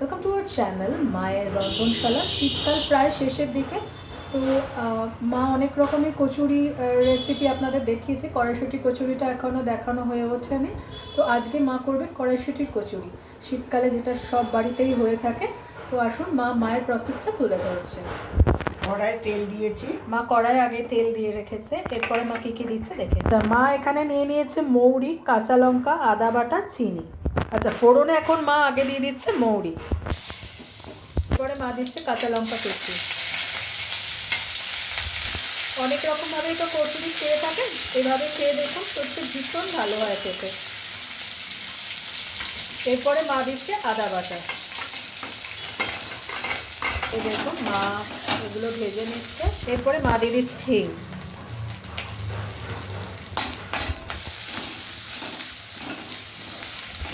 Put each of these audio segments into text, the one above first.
Welcome to our channel মায়ের রন্ধনশালা। শীতকাল প্রায় শেষের দিকে, তো মা অনেক রকমের কচুরি রেসিপি আপনাদের দেখিয়েছে। কড়াইশুঁটি কচুরিটা এখনও দেখানো হয়ে ওঠেনি, তো আজকে মা করবে কড়াইশুঁটির কচুরি, শীতকালে যেটা সব বাড়িতেই হয়ে থাকে। তো আসুন মায়ের প্রসেসটা তুলে ধরছে। কড়াই তেল দিয়েছি। মা কড়াই আগে তেল দিয়ে রেখেছে, এরপরে মা কী কী দিচ্ছে দেখে। মা এখানে নিয়ে নিয়েছে মৌরি, কাঁচা লঙ্কা, আদা বাটা, চিনি। আচ্ছা, ফোড়নে এখন মা আগে দিয়ে দিচ্ছে মৌরি, এরপরে মা দিচ্ছে কাঁচা লঙ্কা কুচি। অনেক রকমভাবেই তো কচুরি খেয়ে থাকেন, এভাবে খেয়ে দেখুন, সত্যি ভীষণ ভালো হয় খেতে। এরপরে মা দিচ্ছে আদা বাটা। এই দেখুন মা এগুলো ভেজে নিচ্ছে। এরপরে মা দিয়ে দিচ্ছে হিং।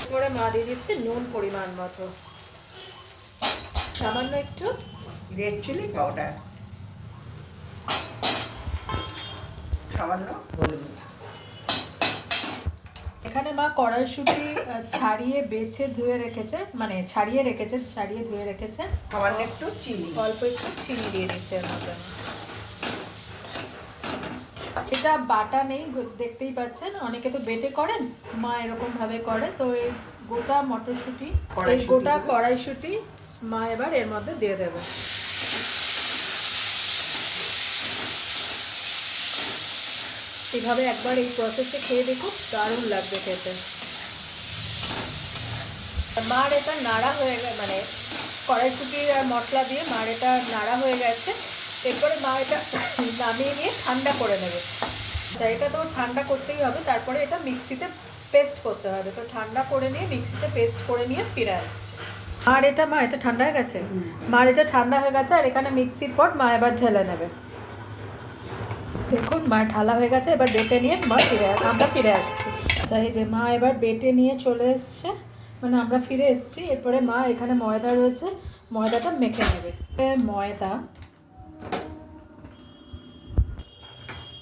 এরপরে মা দিয়ে দিচ্ছে নুন পরিমাণ মতো, সামান্য একটু রেড চিলি পাউডার, সামান্য হলুদ। এখানে মা কড়াইশুঁটি ছাড়িয়ে বেছে ধুয়ে রেখেছে, মানে ছাড়িয়ে ধুয়ে রেখেছে। সামান্য একটু চিনি, অল্প একটু চিনি দিয়ে দিচ্ছে এর মধ্যে। এটা বাটা নেই, দেখতেই পাচ্ছেন, অনেকে তো বেটে করেন, মা এরকম ভাবে করে। তো এই গোটা মটরশুঁটি, এই গোটা কড়াইশুঁটি মা এবার এর মধ্যে দিয়ে দেবে। এভাবে একবার এই প্রসেসে খেয়ে দেখুন, দারুণ লাগবে খেতে। মার এটা নাড়া হয়ে গেছে, মানে কড়াইশুঁটি আর মশলা দিয়ে মার এটা নাড়া হয়ে গেছে। এরপরে মা এটা নামিয়ে নিয়ে ঠান্ডা করে নেবে। এটা তো ঠান্ডা করতেই হবে, তারপরে এটা মিক্সিতে পেস্ট করতে হবে। তো ঠান্ডা করে নিয়ে মিক্সিতে পেস্ট করে নিয়ে ফিরে আসছে। আর এটা মা এটা ঠান্ডা হয়ে গেছে, মার এটা ঠান্ডা হয়ে গেছে। আর এখানে মিক্সির পর মা এবার ঢেলে নেবে। দেখুন মা ঢালা হয়ে গেছে, এবার বেটে নিয়ে মা আমরা ফিরে আসছি। আচ্ছা, এই যে মা এবার বেটে নিয়ে চলে এসছে, মানে আমরা ফিরে এসেছি। এরপরে মা এখানে ময়দা রয়েছে, ময়দাটা মেখে নেবে। ময়দা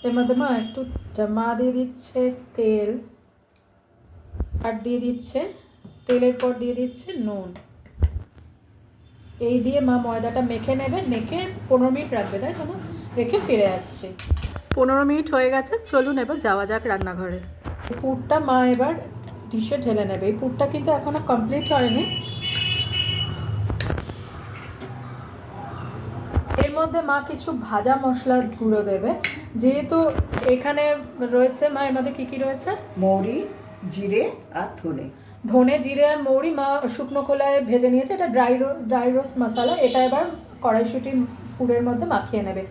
এর মধ্যে মা একটু মা দিয়ে দিচ্ছে তেল, আর দিয়ে দিচ্ছে তেলের পর দিয়ে দিচ্ছে নুন। এই দিয়ে মা ময়দাটা মেখে নেবে, মেখে 15 মিনিট রাখবে, তাই তো না? রেখে ফিরে আসছে। 15 মিনিট হয়ে গেছে, চলুন এবার যাওয়া যাক রান্নাঘরে। পুরটা মা এবার ডিশে ঢেলে নেবে। এই পুরটা কিন্তু এখনো কমপ্লিট হয়নি। এর মধ্যে মা কিছু ভাজা মশলার গুঁড়ো দেবে, যেহেতু এখানে রয়েছে মা, এর মধ্যে কী কী রয়েছে? মৌরি, জিরে আর ধনে, জিরে আর মৌরি মা শুকনো খোলায় ভেজে নিয়েছে। এটা ড্রাই রোস্ট মশলা। এটা এবার কড়াইশুঁটি পুরের মধ্যে মাখিয়ে নেবে।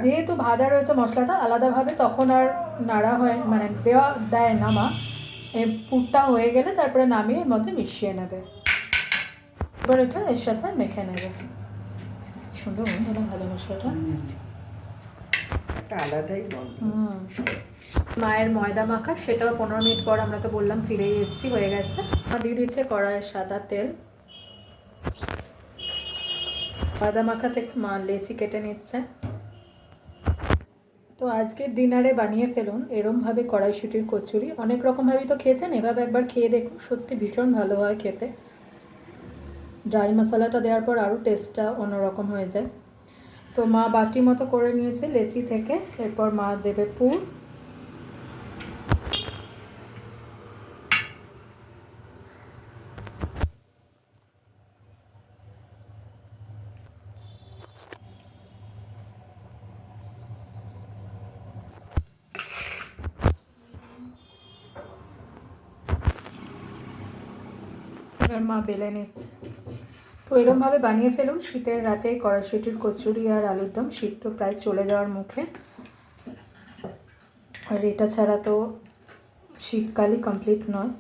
যেহেতু ভাজা রয়েছে মশলাটা আলাদাভাবে, তখন আর নাড়া হয়, মানে দেয় না মা। এই পুরটা হয়ে গেলে তারপরে নামিয়ে এর মধ্যে মিশিয়ে নেবে। এবার এটা এর সাথে মেখে নেবে। সুন্দর এটা ভালো মশলাটা, একটা আলাদাই গন্ধ। মায়ের ময়দা মাখা, সেটাও 15 মিনিট পর আমরা তো বললাম ফিরেই এসেছি, হয়ে গেছে। মা দিয়ে দিচ্ছে কড়াইয়ে সাদা তেল। ময়দা মাখা থেকে মা লেচি কেটে নিচ্ছে। তো আজকে ডিনারে বানিয়ে ফেলুন এরমভাবে কড়াইশুঁটির কচুরি। অনেক রকমভাবেই তো খেয়েছেন, এভাবে একবার খেয়ে দেখুন, সত্যি ভীষণ ভালো হয় খেতে। ড্রাই মশলাটা দেওয়ার পর আরও টেস্টটা অন্যরকম হয়ে যায়। তো মা বাটি মতো করে নিয়েছে লেচি থেকে। এরপর মা দেবে পুর। এবার মা বেলে নিচ্ছে। তো এরমভাবে বানিয়ে ফেলুন শীতের রাতে কড়াইশুঁটির কচুরি আর আলুর দম। শীত তো প্রায় চলে যাওয়ার মুখে, আর এটা ছাড়া তো শীতকালই কমপ্লিট নয়,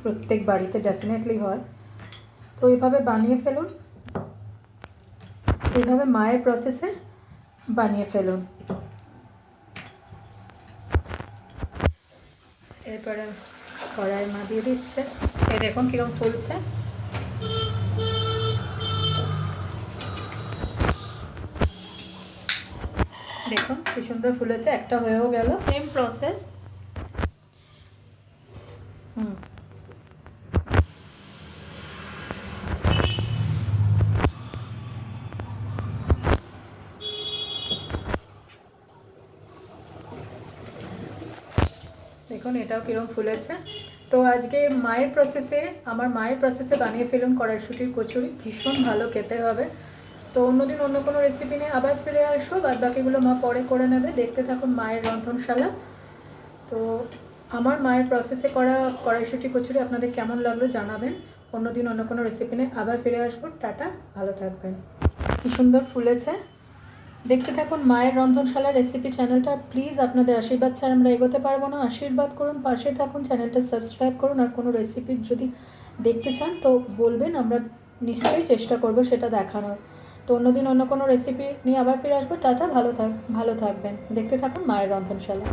প্রত্যেক বাড়িতে ডেফিনেটলি হয়। তো এইভাবে বানিয়ে ফেলুন, এইভাবে মায়ের প্রসেসে বানিয়ে ফেলুন। এরপরে কড়াই মা দিয়ে দিচ্ছে। এই দেখুন কীরকম ফুলছে। দেখুন কি সুন্দর ফুলেছে, একটা হয়েও গেল। Same process. দেখুন এটাও কীরকম ফুলেছে। তো আজকে আমার মায়ের প্রসেসে বানিয়ে ফেলুন কড়াইশুঁটির কচুরি, ভীষণ ভালো খেতে হবে। তো অন্যদিন অন্য কোনো রেসিপি নিয়ে আবার ফিরে আসবো, বাদ বাকিগুলো মা পরে করে নেবে। দেখতে থাকুন মায়ের রন্ধনশালা। তো আমার মায়ের প্রসেসে করা কড়াইশুঁটি কচুরি আপনাদের কেমন লাগলো জানাবেন। অন্যদিন অন্য কোনো রেসিপি নিয়ে আবার ফিরে আসবো। টাটা, ভালো থাকবেন। কী সুন্দর ফুলেছে। দেখতে থাকুন মায়ের রন্ধনশালা রেসিপি চ্যানেলটা। প্লিজ আপনাদের আশীর্বাদ ছাড়া আমরা এগোতে পারবো না। আশীর্বাদ করুন, পাশে থাকুন, চ্যানেলটা সাবস্ক্রাইব করুন। আর কোনো রেসিপির যদি দেখতে চান তো বলবেন, আমরা নিশ্চয়ই চেষ্টা করব সেটা দেখানোর। তো অন্যদিন অন্য কোনো রেসিপি নিয়ে আবার ফিরে আসবো। টাটা, ভালো থাকবেন। দেখতে থাকুন মায়ের রন্ধনশালা।